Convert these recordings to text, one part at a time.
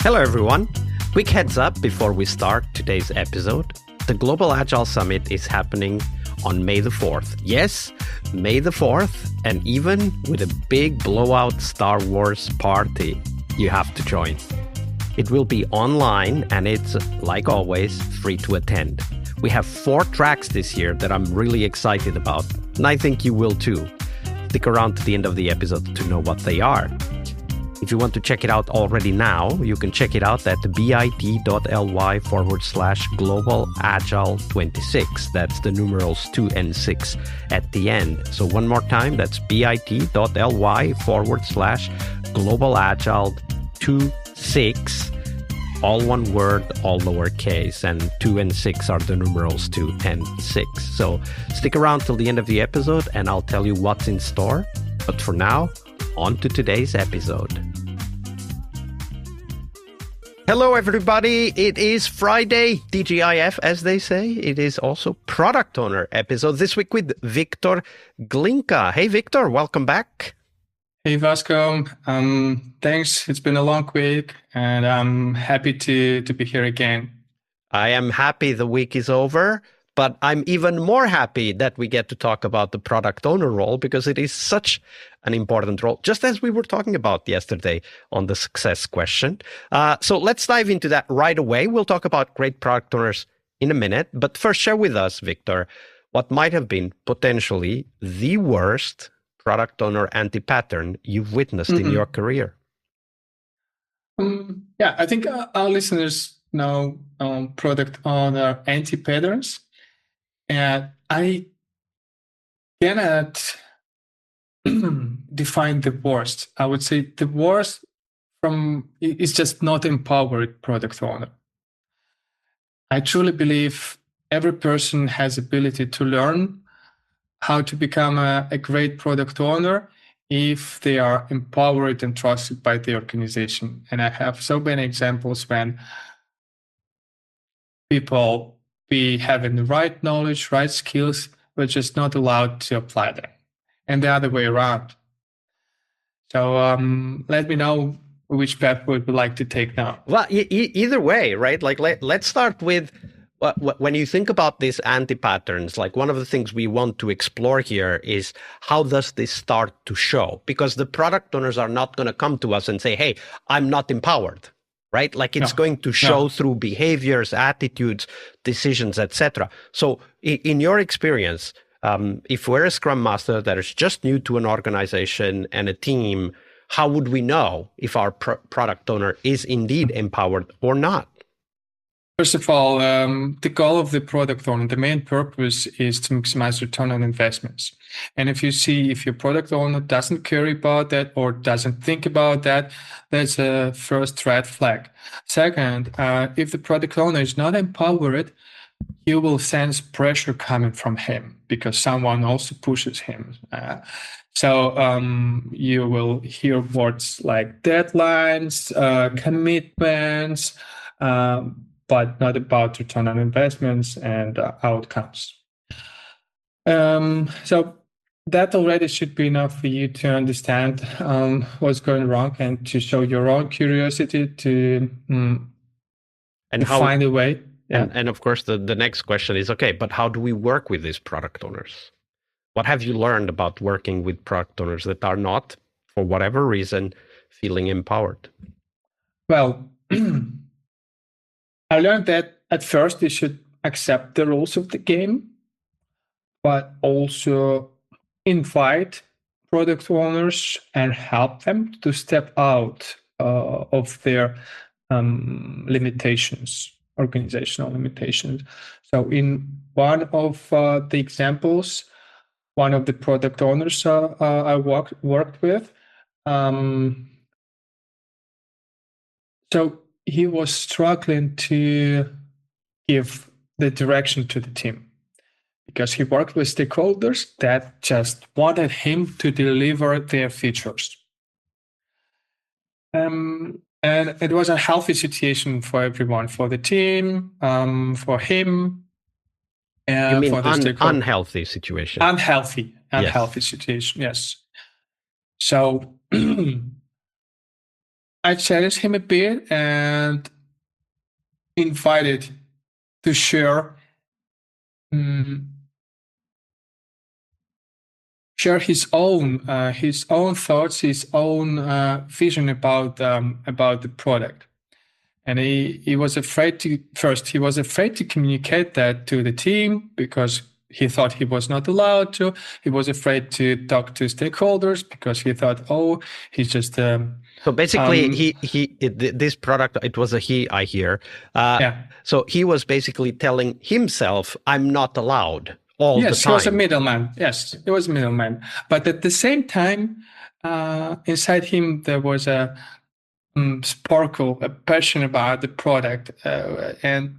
Hello, everyone. Quick heads up before we start today's episode. The Global Agile Summit is happening on May the 4th. Yes, May the 4th, and even with a big blowout Star Wars party, you have to join. It will be online, and it's, like always, free to attend. We have 4 tracks this year that I'm really excited about, and I think you will too. Stick around to the end of the episode to know what they are. If you want to check it out already now, you can check it out at bit.ly/Global Agile 26. That's the numerals 2 and 6 at the end. So one more time, that's bit.ly/Global Agile 26. All one word, all lowercase, and 2 and 6 are the numerals 2 and 6. So stick around till the end of the episode and I'll tell you what's in store. But for now, on to today's episode. Hello, everybody. It is Friday, TGIF, as they say. It is also Product Owner episode this week with Viktor Glinka. Hey, Viktor, welcome back. Hey, Vasco. Thanks. It's been a long week, and I'm happy to be here again. I am happy the week is over, but I'm even more happy that we get to talk about the product owner role because it is such an important role, just as we were talking about yesterday on the success question. So let's dive into that right away. We'll talk about great product owners in a minute, but first share with us, Viktor, what might have been potentially the worst product owner anti-pattern you've witnessed in your career. I think our listeners know product owner anti-patterns. And I cannot define the worst. I would say the worst is just not empowered product owner. I truly believe every person has ability to learn how to become a great product owner if they are empowered and trusted by the organization. And I have so many examples when people be having the right knowledge, right skills, but just not allowed to apply them. And the other way around. So let me know which path would you like to take now. Well, either way, right? Like let's start with when you think about these anti-patterns, like one of the things we want to explore here is how does this start to show? Because the product owners are not going to come to us and say, hey, I'm not empowered. Right? Like it's going to show through behaviors, attitudes, decisions, etc. So in your experience, if we're a Scrum Master that is just new to an organization and a team, how would we know if our product owner is indeed empowered or not? First of all, the goal of the product owner, the main purpose is to maximize return on investments. And if you see if your product owner doesn't care about that or doesn't think about that, that's a first red flag. Second, if the product owner is not empowered, you will sense pressure coming from him because someone also pushes him. So you will hear words like deadlines, commitments, but not about return on investments and outcomes. So that already should be enough for you to understand what's going wrong and to show your own curiosity to find a way. And of course, the next question is, okay, but how do we work with these product owners? What have you learned about working with product owners that are not, for whatever reason, feeling empowered? Well, I learned that at first they should accept the rules of the game, but also invite product owners and help them to step out of their limitations, organizational limitations. So in one of the examples, one of the product owners I worked with, so he was struggling to give the direction to the team because he worked with stakeholders that just wanted him to deliver their features. And it was a healthy situation for everyone, for the team, for him. You mean unhealthy situation? Unhealthy situation, yes. So I challenged him a bit and invited to mm, share his own thoughts, his own vision about the product. And he was afraid to communicate that to the team because he thought he was not allowed to. He was afraid to talk to stakeholders because he thought, oh, he's just So basically, this product, it was a he, I hear. yeah. So he was basically telling himself, I'm not allowed all the Yes, time. he was a middleman. Yes, he was a middleman. But at the same time, inside him, there was a sparkle, a passion about the product. And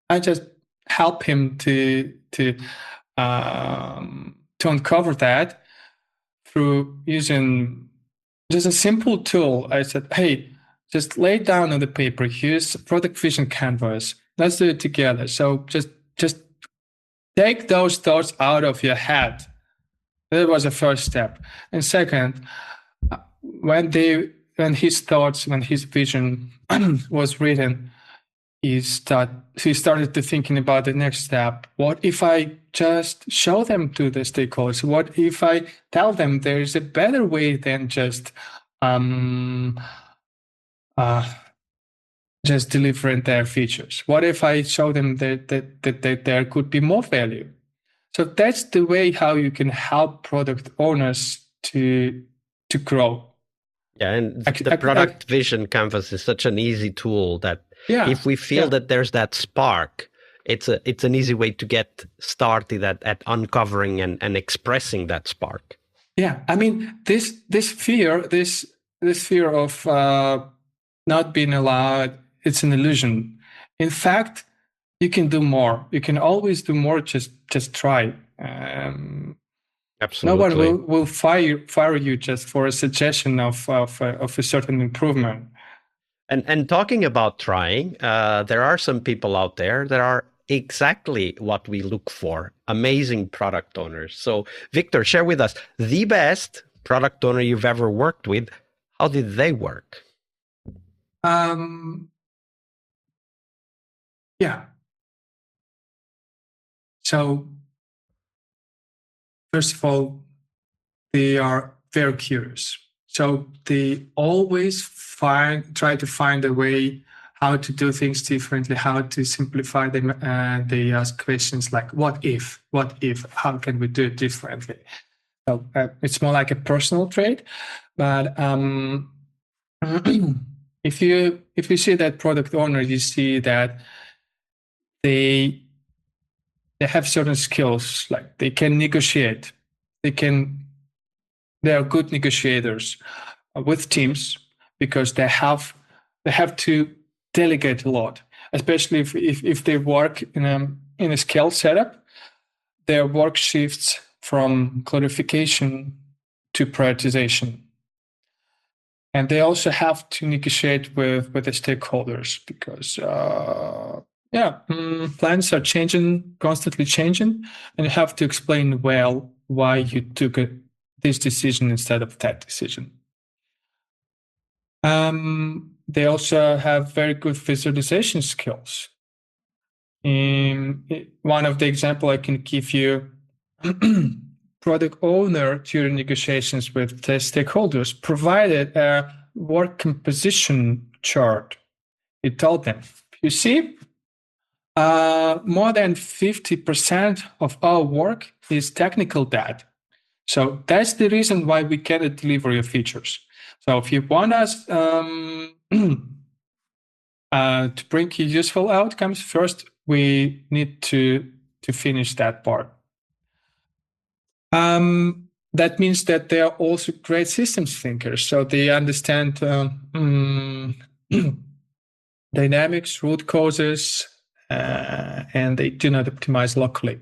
I just help him to uncover that through using just a simple tool. I said, hey, just lay down on the paper. Here's product vision canvas. Let's do it together. So just take those thoughts out of your head. That was the first step. And second, when his thoughts, when his vision was written, he started to thinking about the next step. What if I just show them to the stakeholders? What if I tell them there is a better way than just delivering their features? What if I show them that there could be more value? So that's the way how you can help product owners to grow. Yeah, and the product vision canvas is such an easy tool that if we feel that there's that spark, it's an easy way to get started at uncovering and expressing that spark. Yeah, I mean this fear of not being allowed, it's an illusion. In fact, you can do more. You can always do more. Just try. Absolutely. No one will fire you just for a suggestion of a certain improvement. And talking about trying, there are some people out there that are exactly what we look for, amazing product owners. So Viktor, share with us the best product owner you've ever worked with. How did they work? Yeah. So first of all, they are very curious. So they always try to find a way how to do things differently, how to simplify them. They ask questions like, what if, how can we do it differently? So it's more like a personal trait. But if you see that product owner, you see that they have certain skills, like they can negotiate, they are good negotiators with teams because they have to delegate a lot, especially if they work in a scale setup. Their work shifts from clarification to prioritization, and they also have to negotiate with the stakeholders because plans are constantly changing, and you have to explain well why you took this decision instead of that decision. They also have very good visualization skills. One of the example I can give you, product owner during negotiations with the stakeholders provided a work composition chart. It told them, you see, more than 50% of our work is technical debt. So that's the reason why we cannot deliver your features. So if you want us to bring you useful outcomes, first we need to finish that part. That means that they are also great systems thinkers. So they understand dynamics, root causes, and they do not optimize locally.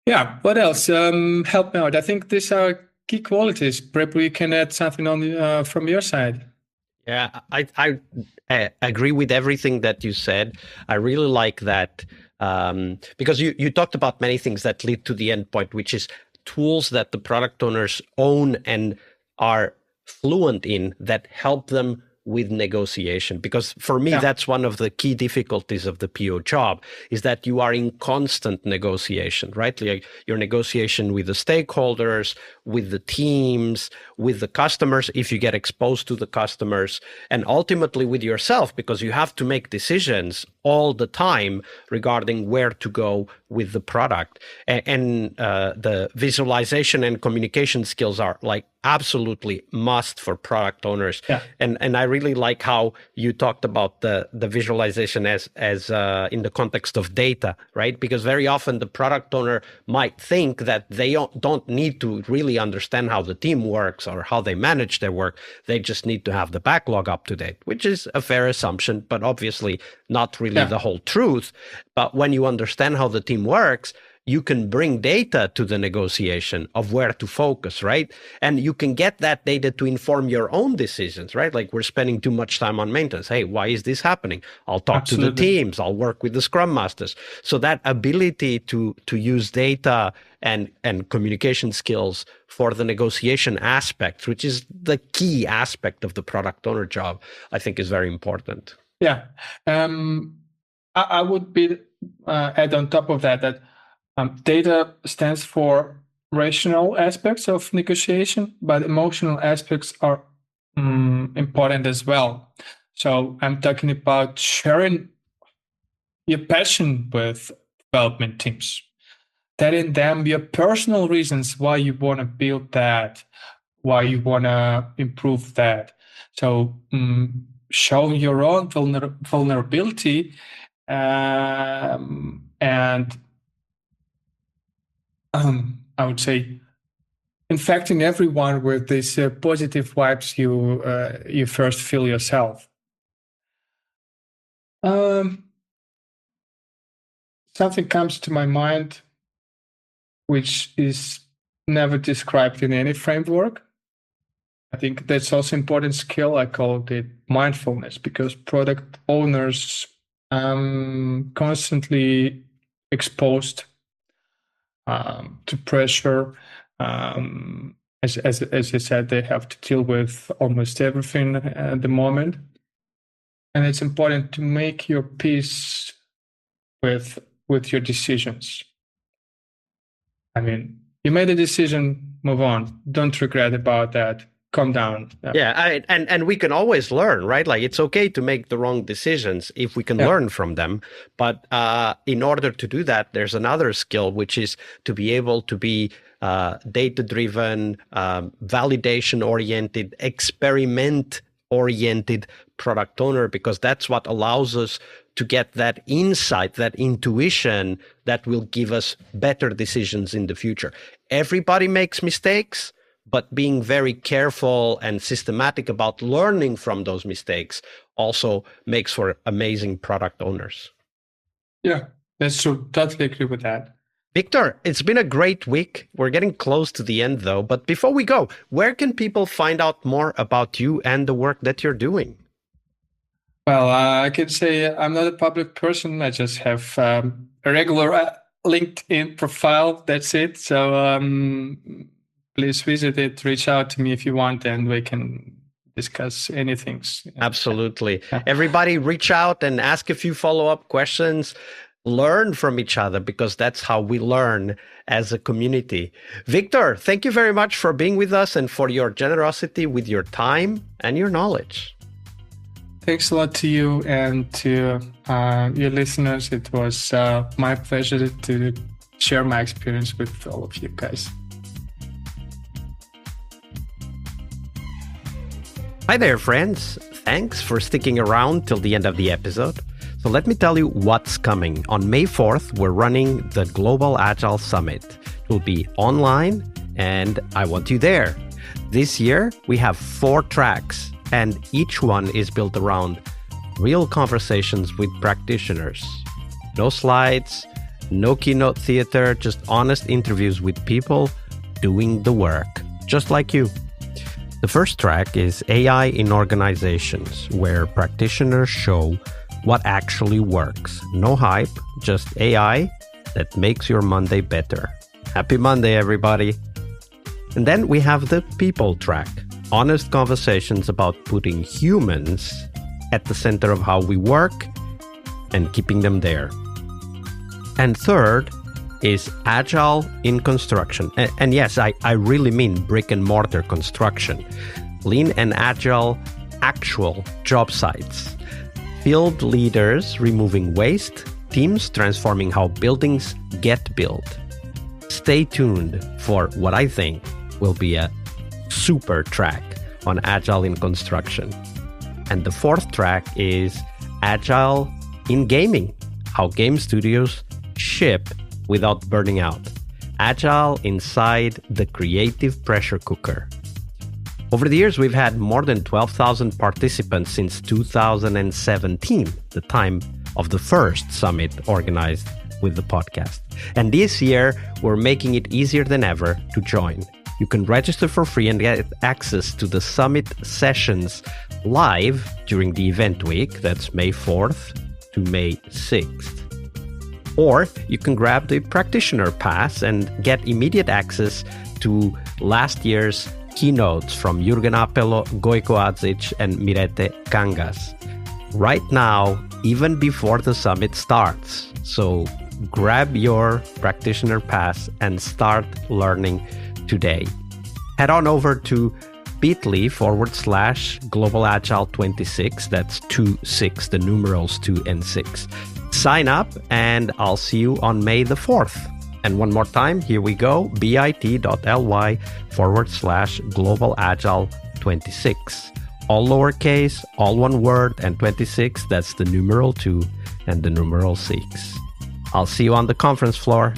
Yeah, what else? Help me out. I think these are key qualities. Perhaps you can add something on from your side. Yeah, I agree with everything that you said. I really like that because you talked about many things that lead to the end point, which is tools that the product owners own and are fluent in that help them with negotiation? Because for me, that's one of the key difficulties of the PO job, is that you are in constant negotiation, right? Like your negotiation with the stakeholders, with the teams, with the customers, if you get exposed to the customers, and ultimately with yourself, because you have to make decisions all the time regarding where to go with the product. And the visualization and communication skills are like absolutely must for product owners. And I really like how you talked about the visualization as in the context of data, right? Because very often the product owner might think that they don't need to really understand how the team works or how they manage their work. They just need to have the backlog up to date, which is a fair assumption, but obviously not really the whole truth. But when you understand how the team works, you can bring data to the negotiation of where to focus, right? And you can get that data to inform your own decisions, right? Like we're spending too much time on maintenance. Hey, why is this happening? I'll talk to the teams. I'll work with the Scrum Masters. So that ability to use data and communication skills for the negotiation aspect, which is the key aspect of the product owner job, I think is very important. Yeah. I would add on top of that data stands for rational aspects of negotiation, but emotional aspects are important as well. So I'm talking about sharing your passion with development teams, telling them your personal reasons why you want to build that, why you want to improve that. So showing your own vulnerability and I would say infecting everyone with these positive vibes you first feel yourself. Something comes to my mind which is never described in any framework. I think that's also important skill. I call it mindfulness, because product owners constantly exposed to pressure. As I said, they have to deal with almost everything at the moment. And it's important to make your peace with your decisions. I mean, you made a decision, move on. Don't regret about that. Calm down. And we can always learn, right? Like it's okay to make the wrong decisions if we can learn from them. But in order to do that, there's another skill, which is to be able to be data-driven, validation-oriented, experiment-oriented product owner, because that's what allows us to get that insight, that intuition that will give us better decisions in the future. Everybody makes mistakes, but being very careful and systematic about learning from those mistakes also makes for amazing product owners. Yeah, that's true. Totally agree with that. Viktor, it's been a great week. We're getting close to the end though. But before we go, where can people find out more about you and the work that you're doing? Well, I can say I'm not a public person. I just have a regular LinkedIn profile. That's it. So please visit it, reach out to me if you want, and we can discuss anything. Absolutely. Everybody reach out and ask a few follow-up questions. Learn from each other, because that's how we learn as a community. Viktor, thank you very much for being with us and for your generosity with your time and your knowledge. Thanks a lot to you and to your listeners. It was my pleasure to share my experience with all of you guys. Hi there, friends. Thanks for sticking around till the end of the episode. So let me tell you what's coming. On May 4th, we're running the Global Agile Summit. It will be online, and I want you there. This year, we have 4 tracks, and each one is built around real conversations with practitioners. No slides, no keynote theater, just honest interviews with people doing the work, just like you. The first track is AI in Organizations, where practitioners show what actually works. No hype, just AI that makes your Monday better. Happy Monday, everybody. And then we have the People track, honest conversations about putting humans at the center of how we work and keeping them there. And third is agile in construction. And yes, I really mean brick and mortar construction. Lean and agile actual job sites. Field leaders removing waste, teams transforming how buildings get built. Stay tuned for what I think will be a super track on agile in construction. And the fourth track is agile in gaming, how game studios ship without burning out. Agile inside the creative pressure cooker. Over the years, we've had more than 12,000 participants since 2017, the time of the first summit organized with the podcast. And this year, we're making it easier than ever to join. You can register for free and get access to the summit sessions live during the event week. That's May 4th to May 6th. Or you can grab the practitioner pass and get immediate access to last year's keynotes from Jürgen Appelo, Gojko Adzic, and Mirete Kangas. Right now, even before the summit starts. So grab your practitioner pass and start learning today. Head on over to bit.ly/Global Agile 26. That's 26, the numerals 2 and 6. Sign up and I'll see you on May the 4th. And one more time, here we go, bit.ly/Global Agile 26. All lowercase, all one word, and 26, that's the numeral 2 and the numeral 6. I'll see you on the conference floor.